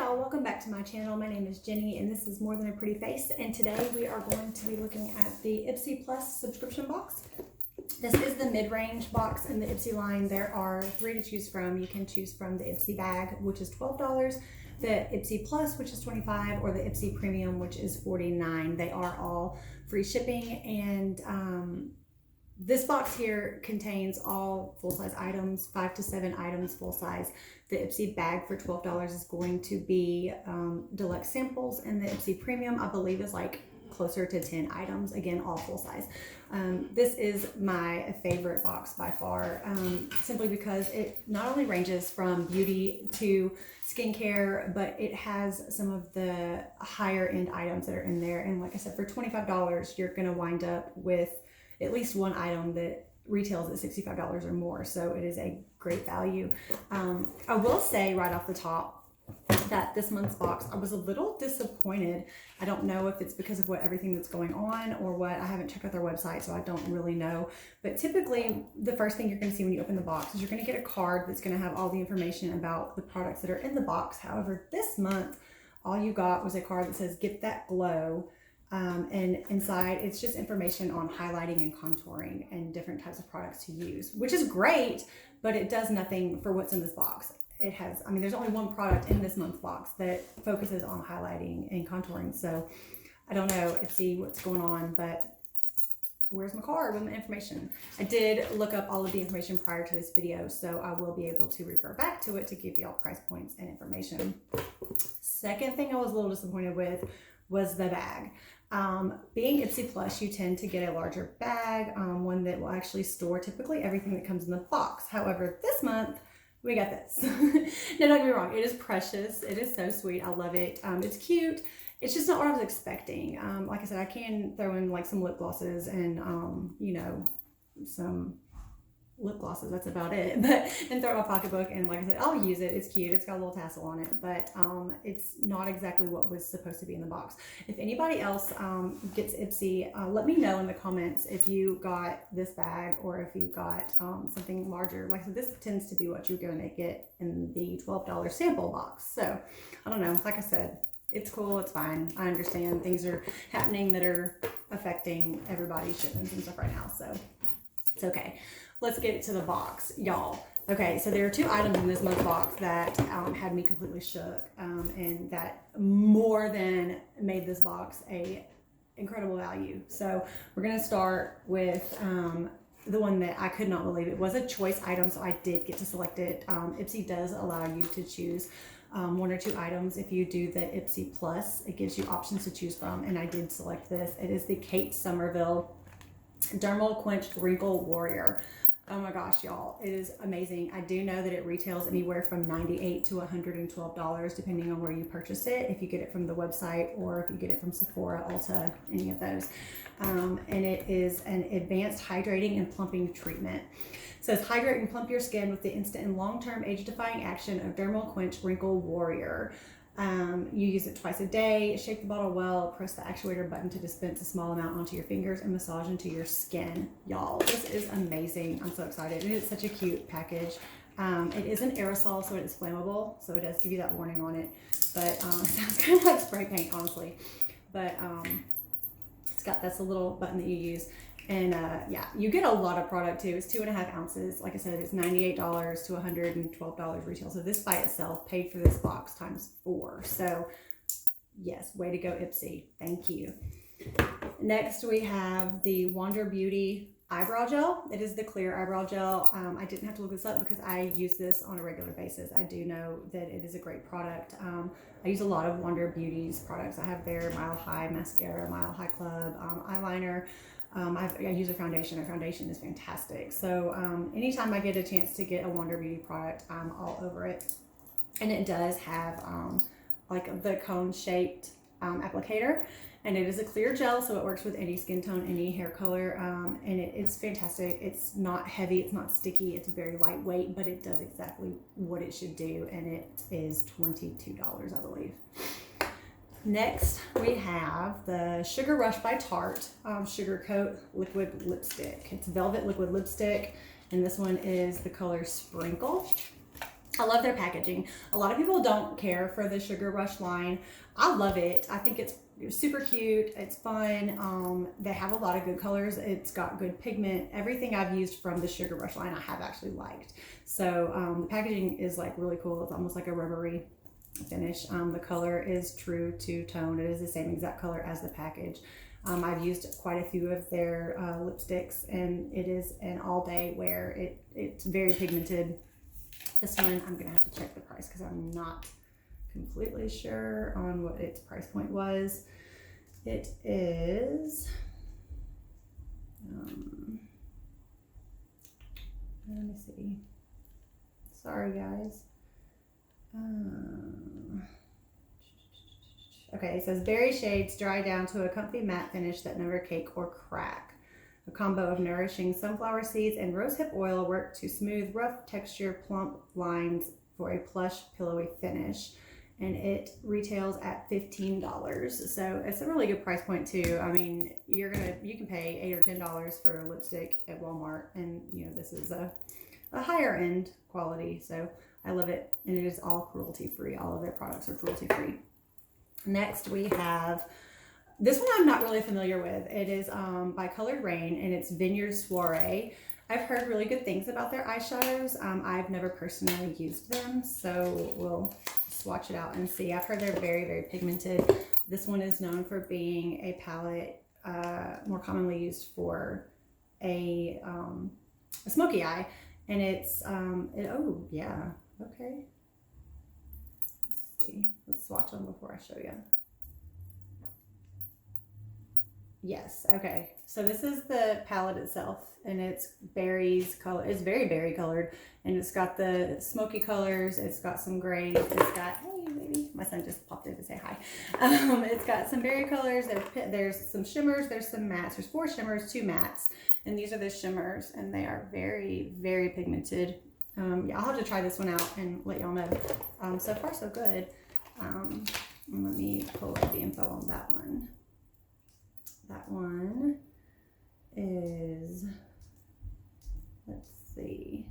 y'all, welcome back to my channel. My name is Jenny and this is More Than a Pretty Face, and today we are going to be looking at the Ipsy Plus subscription box. This is the mid-range box in the Ipsy line. There are 3 to choose from. You can choose from the Ipsy bag, which is $12, the Ipsy Plus, which is $25, or the Ipsy Premium, which is $49. They are all free shipping, and this box here contains all full-size items, 5 to 7 items full size. The Ipsy bag for $12 is going to be deluxe samples, and the Ipsy Premium, I believe, is like closer to 10 items, again, all full size. This is my favorite box by far, simply because it not only ranges from beauty to skincare, but it has some of the higher end items that are in there. And like I said, for $25, you're gonna wind up with at least one item that retails at $65 or more. So it is a great value. I will say right off the top that this month's box, I was a little disappointed. I don't know if it's because of everything that's going on or what. I haven't checked out their website, so I don't really know. But typically, the first thing you're gonna see when you open the box is you're gonna get a card that's gonna have all the information about the products that are in the box. However, this month, all you got was a card that says, "Get that glow." And inside it's just information on highlighting and contouring and different types of products to use, which is great, but it does nothing for what's in this box. It has, I mean, there's only one product in this month's box that focuses on highlighting and contouring. So I don't know, see what's going on, but where's my card with my information? I did look up all of the information prior to this video, so I will be able to refer back to it to give y'all price points and information. Second thing I was a little disappointed with was the bag. Being Ipsy Plus, you tend to get a larger bag, one that will actually store typically everything that comes in the box. However, this month, we got this. No, don't get me wrong, it is precious. It is so sweet, I love it. It's cute. It's just not what I was expecting. Like I said, I can throw in like some lip glosses and, you know, some lip glosses, that's about it, but and throw it in my pocketbook, and like I said, I'll use it. It's cute, it's got a little tassel on it, but it's not exactly what was supposed to be in the box. If anybody else gets Ipsy, let me know in the comments if you got this bag or if you got something larger. Like I said, this tends to be what you're going to get in the $12 sample box. So I don't know, like I said, it's cool, it's fine. I understand things are happening that are affecting everybody's shipments and stuff right now, so it's okay. Let's get to the box, y'all. Okay, so there are 2 items in this month's box that had me completely shook, and that more than made this box a incredible value. So we're gonna start with the one that I could not believe. It was a choice item, so I did get to select it. Ipsy does allow you to choose 1 or 2 items. If you do the Ipsy Plus, it gives you options to choose from, and I did select this. It is the Somerville Dermal Quench Regal Warrior. Oh my gosh, y'all, it is amazing. I do know that it retails anywhere from $98 to $112, depending on where you purchase it, if you get it from the website or if you get it from Sephora, Ulta, any of those. And it is an advanced hydrating and plumping treatment. It says, hydrate and plump your skin with the instant and long-term age-defying action of Dermal Quench Wrinkle Warrior. You use it twice a day, shake the bottle well, press the actuator button to dispense a small amount onto your fingers and massage into your skin. Y'all, this is amazing. I'm so excited. It is such a cute package. It is an aerosol, so it is flammable, so it does give you that warning on it, but it sounds kind of like spray paint, honestly. But it's got, that's a little button that you use. And yeah, you get a lot of product too. It's 2.5 ounces. Like I said, it's $98 to $112 retail. So this by itself paid for this box times 4. So yes, way to go, Ipsy. Thank you. Next, we have the Wander Beauty Eyebrow Gel. It is the clear eyebrow gel. I didn't have to look this up because I use this on a regular basis. I do know that it is a great product. I use a lot of Wander Beauty's products. I have their Mile High Mascara, Mile High Club, eyeliner. I use a foundation. Their foundation is fantastic. So anytime I get a chance to get a Wander Beauty product, I'm all over it. And it does have like the cone shaped applicator, and it is a clear gel, so it works with any skin tone, any hair color, and it's fantastic. It's not heavy, it's not sticky, it's very lightweight, but it does exactly what it should do, and it is $22, I believe. Next, we have the Sugar Rush by Tarte Sugar Coat Liquid Lipstick. It's velvet liquid lipstick, and this one is the color Sprinkle. I love their packaging. A lot of people don't care for the Sugar Rush line. I love it. I think it's super cute. It's fun. They have a lot of good colors. It's got good pigment. Everything I've used from the Sugar Rush line I have actually liked. So the packaging is like really cool. It's almost like a rubbery finish. The color is true to tone. It is the same exact color as the package. I've used quite a few of their lipsticks, and it is an all day wear. It's very pigmented. This one, I'm gonna have to check the price because I'm not completely sure on what its price point was. It is, let me see. Sorry guys. Okay, it says berry shades dry down to a comfy matte finish that never cake or crack. A combo of nourishing sunflower seeds and rosehip oil work to smooth rough texture plump lines for a plush pillowy finish, and it retails at $15. So it's a really good price point too. I mean, you can pay $8 or $10 for a lipstick at Walmart, and you know this is a higher end quality. So I love it, and it is all cruelty free. All of their products are cruelty free. Next we have, this one I'm not really familiar with. It is by Colored Rain, and it's Vineyard Soiree. I've heard really good things about their eyeshadows. I've never personally used them, so we'll swatch it out and see. I've heard they're very, very pigmented. This one is known for being a palette more commonly used for a smoky eye, and it's, oh yeah, okay. Let's see, let's swatch them before I show you. Yes, okay. So this is the palette itself, and it's berries color. It's very berry colored, and it's got the smoky colors. It's got some grays. It's got, hey baby, my son just popped in to say hi. It's got some berry colors. There's some shimmers. There's some mattes. There's 4 shimmers, 2 mattes, and these are the shimmers, and they are very, very pigmented. Yeah, I'll have to try this one out and let y'all know. So far so good. And let me pull up the info on that one. That one is, let's see.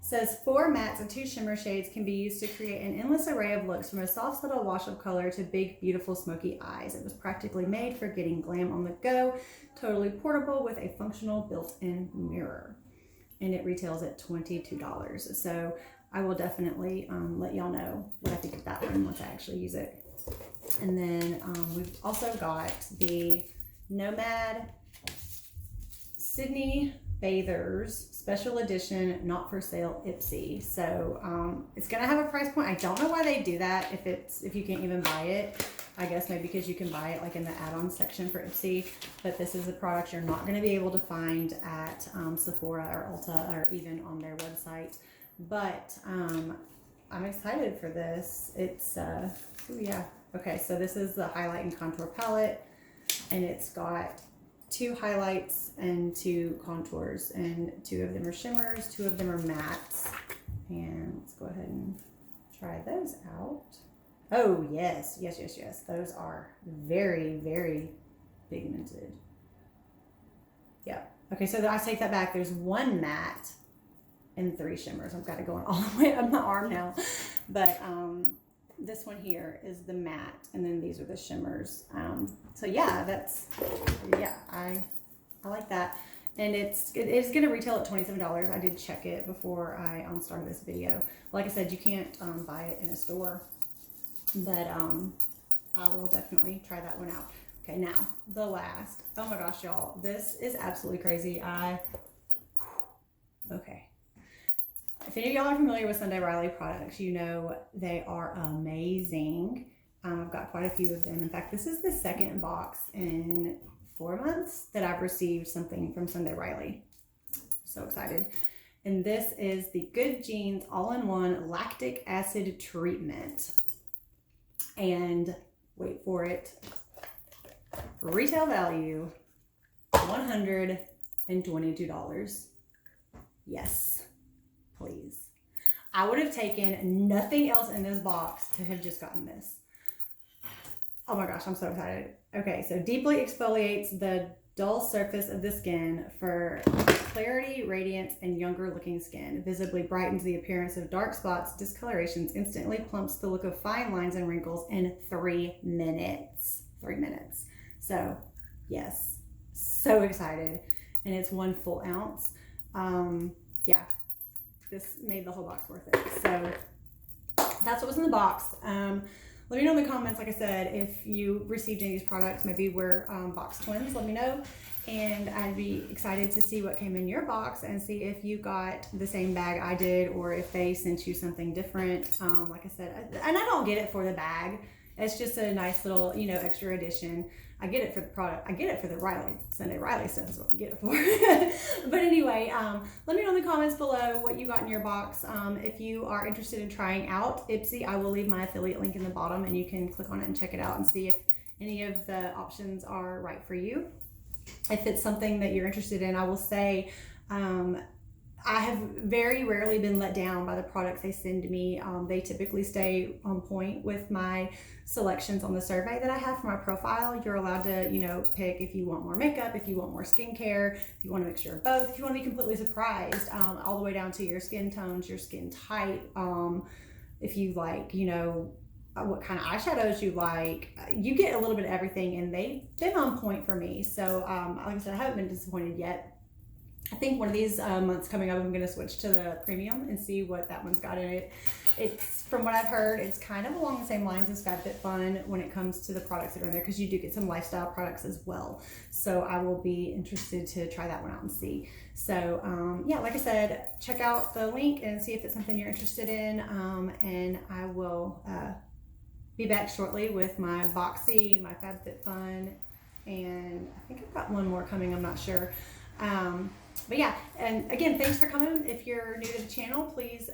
Says 4 mattes and 2 shimmer shades can be used to create an endless array of looks, from a soft subtle wash of color to big beautiful smoky eyes. It was practically made for getting glam on the go, totally portable with a functional built-in mirror, and it retails at $22. So I will definitely let y'all know what I think of that one once I actually use it. And then we've also got the Nomad Sydney Bathers Special Edition Not For Sale Ipsy. So it's gonna have a price point. I don't know why they do that if you can't even buy it. I guess maybe because you can buy it like in the add-on section for Ipsy, but this is a product you're not gonna be able to find at Sephora or Ulta or even on their website. But I'm excited for this. It's, oh yeah. Okay, so this is the highlight and contour palette, and it's got 2 highlights and 2 contours, and 2 of them are shimmers, 2 of them are mattes. And let's go ahead and try those out. Oh yes, yes, yes, yes. Those are very, very pigmented. Yeah. Okay, so I take that back. There's 1 matte and 3 shimmers. I've got it going all the way up my arm now. But this one here is the matte, and then these are the shimmers. So yeah, I like that. And it's going to retail at $27. I did check it before I started this video. Like I said, you can't buy it in a store, but I will definitely try that one out. Okay, now the last. Oh my gosh, y'all, this is absolutely crazy. Okay. If any of y'all are familiar with Sunday Riley products, you know they are amazing. I've got quite a few of them. In fact, this is the 2nd box in 4 months that I've received something from Sunday Riley. So excited. And this is the Good Genes All-in-One Lactic Acid Treatment. And wait for it. Retail value, $122. Yes. Please. I would have taken nothing else in this box to have just gotten this. Oh my gosh, I'm so excited. Okay, so deeply exfoliates the dull surface of the skin for clarity, radiance, and younger looking skin. Visibly brightens the appearance of dark spots, discolorations, instantly plumps the look of fine lines and wrinkles in 3 minutes. 3 minutes. So yes, so excited. And it's 1 full ounce. Yeah, this made the whole box worth it. So that's what was in the box. Let me know in the comments, like I said, if you received any of these products. Maybe we're box twins, let me know. And I'd be excited to see what came in your box and see if you got the same bag I did or if they sent you something different. Like I said, and I don't get it for the bag. It's just a nice little, you know, extra addition. I get it for the product. I get it for the Sunday Riley stuff is what you get it for. But anyway, let me know in the comments below what you got in your box. If you are interested in trying out Ipsy, I will leave my affiliate link in the bottom and you can click on it and check it out and see if any of the options are right for you. If it's something that you're interested in, I will say, I have very rarely been let down by the products they send me. They typically stay on point with my selections on the survey that I have for my profile. You're allowed to, you know, pick if you want more makeup, if you want more skincare, if you want a mixture of both, if you want to be completely surprised, all the way down to your skin tones, your skin type, if you like, you know, what kind of eyeshadows you like. You get a little bit of everything, and they've been on point for me. So like I said, I haven't been disappointed yet. I think one of these months coming up, I'm going to switch to the premium and see what that one's got in it. It's, from what I've heard, it's kind of along the same lines as FabFitFun when it comes to the products that are in there, because you do get some lifestyle products as well. So I will be interested to try that one out and see. So yeah, like I said, check out the link and see if it's something you're interested in. And I will be back shortly with my Boxy, my FabFitFun, and I think I've got one more coming, I'm not sure. But yeah, and again, thanks for coming. If you're new to the channel, please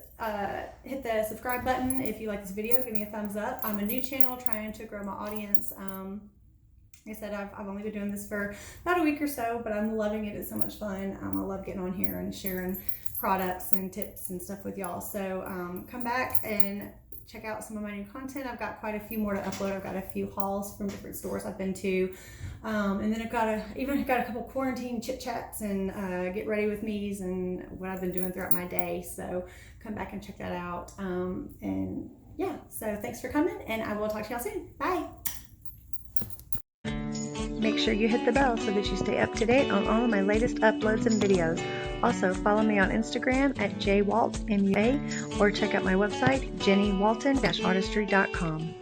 hit the subscribe button. If you like this video, give me a thumbs up. I'm a new channel trying to grow my audience. Like I said, I've only been doing this for about a week or so, but I'm loving it. It's so much fun. I love getting on here and sharing products and tips and stuff with y'all. So come back and check out some of my new content. I've got quite a few more to upload. I've got a few hauls from different stores I've been to. And then I've got even got a couple quarantine chit chats and get ready with me's and what I've been doing throughout my day. So come back and check that out. And yeah, so thanks for coming, and I will talk to y'all soon. Bye. Make sure you hit the bell so that you stay up to date on all of my latest uploads and videos. Also, follow me on Instagram at jwaltmua or check out my website, jennywalton-artistry.com.